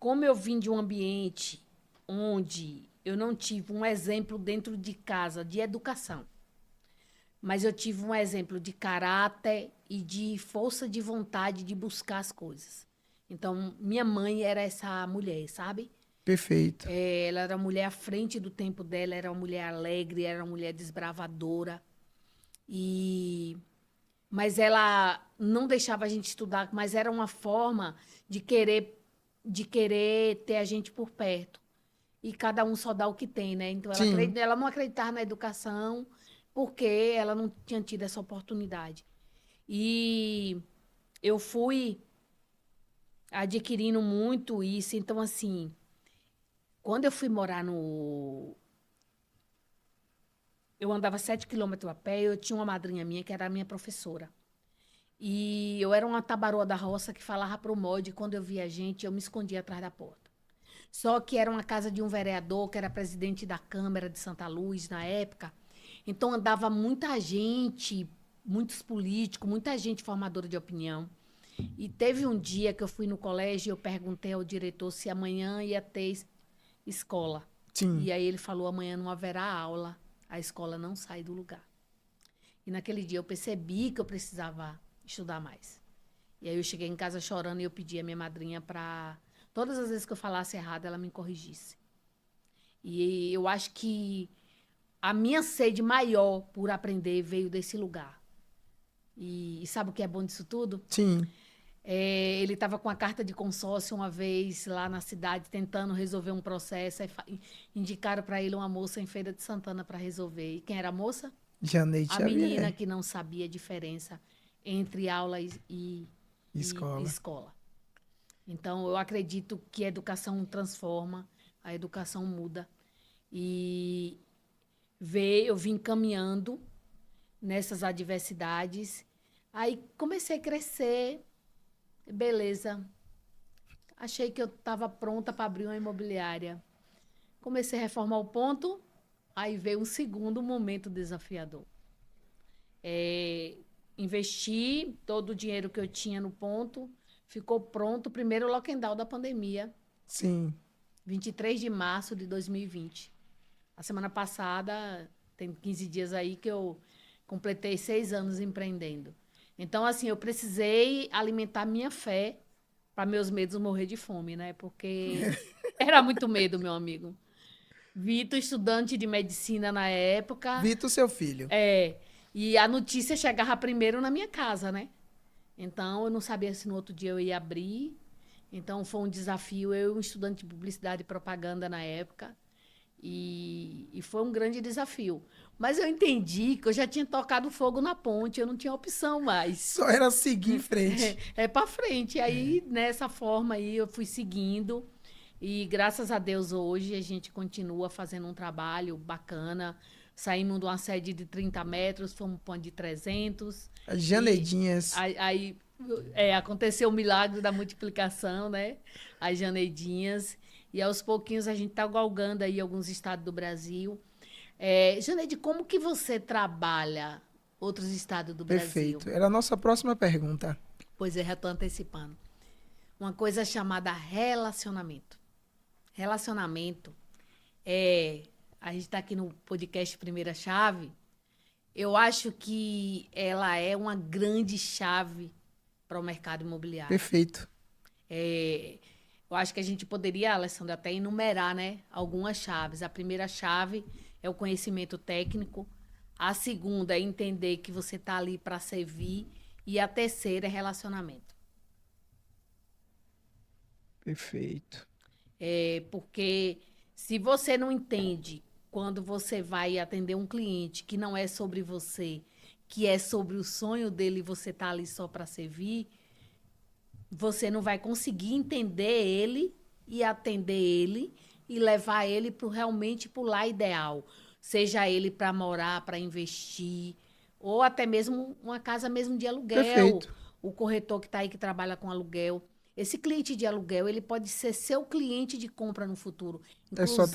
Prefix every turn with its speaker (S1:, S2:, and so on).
S1: como eu vim de um ambiente onde eu não tive um exemplo dentro de casa de educação, mas eu tive um exemplo de caráter e de força de vontade de buscar as coisas. Então, minha mãe era essa mulher, sabe?
S2: Perfeito.
S1: Ela era uma mulher à frente do tempo dela, era uma mulher alegre, era uma mulher desbravadora. E mas ela não deixava a gente estudar, mas era uma forma de querer ter a gente por perto. E cada um só dá o que tem, né? Então
S2: Sim.
S1: ela não acreditava na educação porque ela não tinha tido essa oportunidade. E eu fui adquirindo muito isso, então assim, quando eu fui morar no eu andava 7 km a pé, eu tinha uma madrinha minha que era a minha professora. E eu era uma tabaroa da roça que falava pro mod, quando eu via gente, eu me escondia atrás da porta. Só que era uma casa de um vereador, que era presidente da Câmara de Santa Luz na época. Então andava muita gente, muitos políticos, muita gente formadora de opinião. E teve um dia que eu fui no colégio e eu perguntei ao diretor se amanhã ia ter escola.
S2: Sim.
S1: E aí ele falou: amanhã não haverá aula, a escola não sai do lugar. E naquele dia eu percebi que eu precisava estudar mais. E aí eu cheguei em casa chorando e eu pedi a minha madrinha para todas as vezes que eu falasse errado, ela me corrigisse. E eu acho que a minha sede maior por aprender veio desse lugar. E sabe o que é bom disso tudo?
S2: Sim.
S1: Ele estava com a carta de consórcio uma vez lá na cidade, tentando resolver um processo. Aí indicaram para ele uma moça em Feira de Santana para resolver. E quem era a moça?
S2: Janeide
S1: A menina
S2: Xavier.
S1: que não sabia a diferença entre aula e
S2: Escola.
S1: escola. Então, eu acredito que a educação transforma, a educação muda. E eu vim caminhando nessas adversidades. Aí comecei a crescer, beleza. Achei que eu estava pronta para abrir uma imobiliária. Comecei a reformar o ponto, aí veio um segundo momento desafiador. Investi todo o dinheiro que eu tinha no ponto, ficou pronto o primeiro lockdown da pandemia,
S2: Sim.
S1: 23 de março de 2020. A semana passada, tem 15 dias aí que eu completei 6 anos empreendendo. Então, assim, eu precisei alimentar minha fé para meus medos morrer de fome, né? Porque era muito medo, meu amigo. Vitor, estudante de medicina na época,
S2: Vitor, seu filho.
S1: e a notícia chegava primeiro na minha casa, né? Então, eu não sabia se no outro dia eu ia abrir. Então, foi um desafio. Eu, um estudante de publicidade e propaganda na época, e foi um grande desafio. Mas eu entendi que eu já tinha tocado fogo na ponte, eu não tinha opção mais.
S2: Só era seguir em frente.
S1: É para frente. Aí, nessa forma aí, eu fui seguindo. E graças a Deus, hoje a gente continua fazendo um trabalho bacana. Saímos de uma sede de 30 metros, fomos para uma de 300.
S2: As
S1: E
S2: Janeidinhas.
S1: aí aconteceu o milagre da multiplicação, né? As Janeidinhas. E aos pouquinhos a gente está galgando aí alguns estados do Brasil. Janeide, como que você trabalha outros estados do Brasil?
S2: Perfeito. Era a nossa próxima pergunta.
S1: Pois eu já estou antecipando. Uma coisa chamada relacionamento. Relacionamento a gente está aqui no podcast Primeira Chave. Eu acho que ela é uma grande chave para o mercado imobiliário.
S2: Perfeito.
S1: Eu acho que a gente poderia, Alessandra, até enumerar, né, algumas chaves. A primeira chave é o conhecimento técnico. A segunda é entender que você está ali para servir. E a terceira é relacionamento.
S2: Perfeito.
S1: Porque se você não entende quando você vai atender um cliente que não é sobre você, que é sobre o sonho dele e você está ali só para servir, você não vai conseguir entender ele e atender ele e levar ele realmente para o lar ideal. Seja ele para morar, para investir, ou até mesmo uma casa mesmo de aluguel.
S2: Perfeito.
S1: O corretor que está aí, que trabalha com aluguel. Esse cliente de aluguel, ele pode ser seu cliente de compra no futuro.
S2: É só
S1: Inclusive,